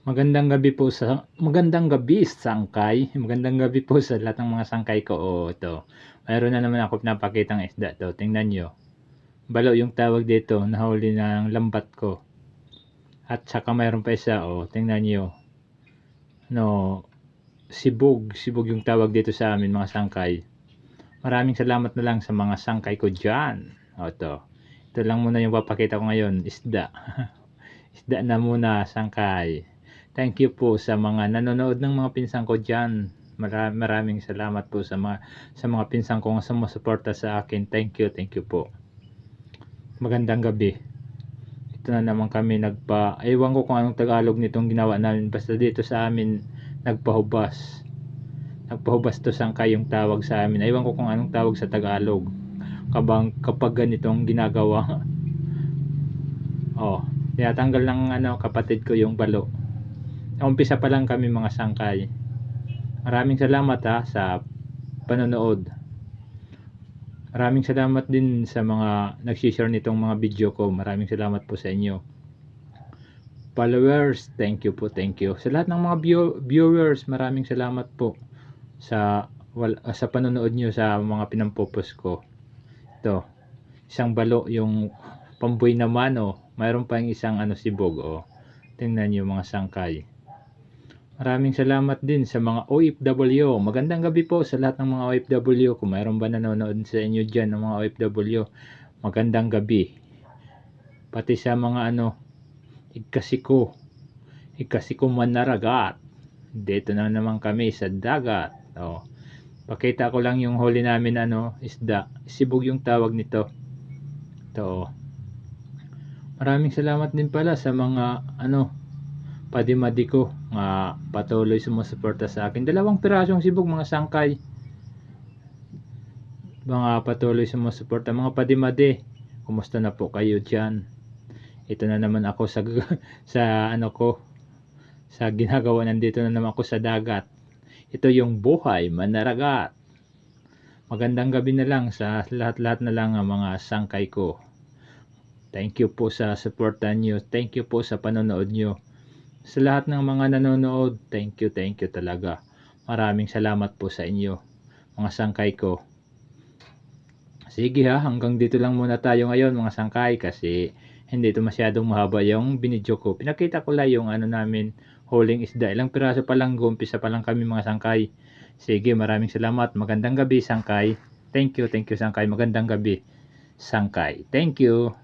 Magandang gabi sangkay. Magandang gabi po sa lahat ng mga sangkay ko. Ito, mayroon na naman ako pinapakitang isda 'to, tingnan niyo. Balo yung tawag dito, nahuli ng lambat ko. At saka mayroon pa isa, tingnan niyo. No, sibog yung tawag dito sa amin mga sangkay. Maraming salamat na lang sa mga sangkay ko diyan. Ito lang muna yung papakita ko ngayon, isda. Isda na muna sangkay. Thank you po sa mga nanonood ng mga pinsan ko diyan. Maraming salamat po sa mga pinsan kong sumusuporta sa akin. Thank you po. Magandang gabi. Ito na naman kami ewan ko kung anong Tagalog nitong ginawa namin, basta dito sa amin nagpahubas. Nagpahubas to sangkay yung tawag sa amin. Ewan ko kung anong tawag sa Tagalog kapag ganitong ginagawa. Tinatanggal ng kapatid ko yung balo. Umpisa pa lang kami mga sangkay. Maraming salamat sa panonood. Maraming salamat din sa mga nag-share nitong mga video ko. Maraming salamat po sa inyo. Followers, thank you po, thank you. Sa lahat ng mga viewers, maraming salamat po sa panonood nyo sa mga pinampopost ko. Ito, isang balo yung pamboy naman, mayroon pa yung isang sibog, tingnan nyo mga sangkay. Maraming salamat din sa mga OFW. Magandang gabi po sa lahat ng mga OFW. Kung mayroon ba nanonood sa inyo dyan ng mga OFW, magandang gabi. Pati sa mga ikasiko manaragat. Dito na naman kami sa dagat. Pakita ko lang yung huli namin isda. Sibog yung tawag nito. Ito. Maraming salamat din pala sa mga padimadi ko nga patuloy sumusuporta sa akin. 2 pirasong sibog mga sangkay. Mga patuloy sumusuporta mga padimadi. Kumusta na po kayo diyan? Ito na naman ako sa sa ginagawa, nandito na naman ako sa dagat. Ito yung buhay manaragat. Magandang gabi na lang sa lahat-lahat na lang mga sangkay ko. Thank you po sa suporta niyo. Thank you po sa panonood niyo. Sa lahat ng mga nanonood, thank you talaga. Maraming salamat po sa inyo, mga sangkay ko. Sige hanggang dito lang muna tayo ngayon mga sangkay, kasi hindi ito masyadong mahaba yung binidyo ko. Pinakita ko lang yung namin, huling isda. Ilang piraso pa lang, umpisa pa lang kami mga sangkay. Sige, maraming salamat. Magandang gabi sangkay. Thank you sangkay. Magandang gabi sangkay. Thank you.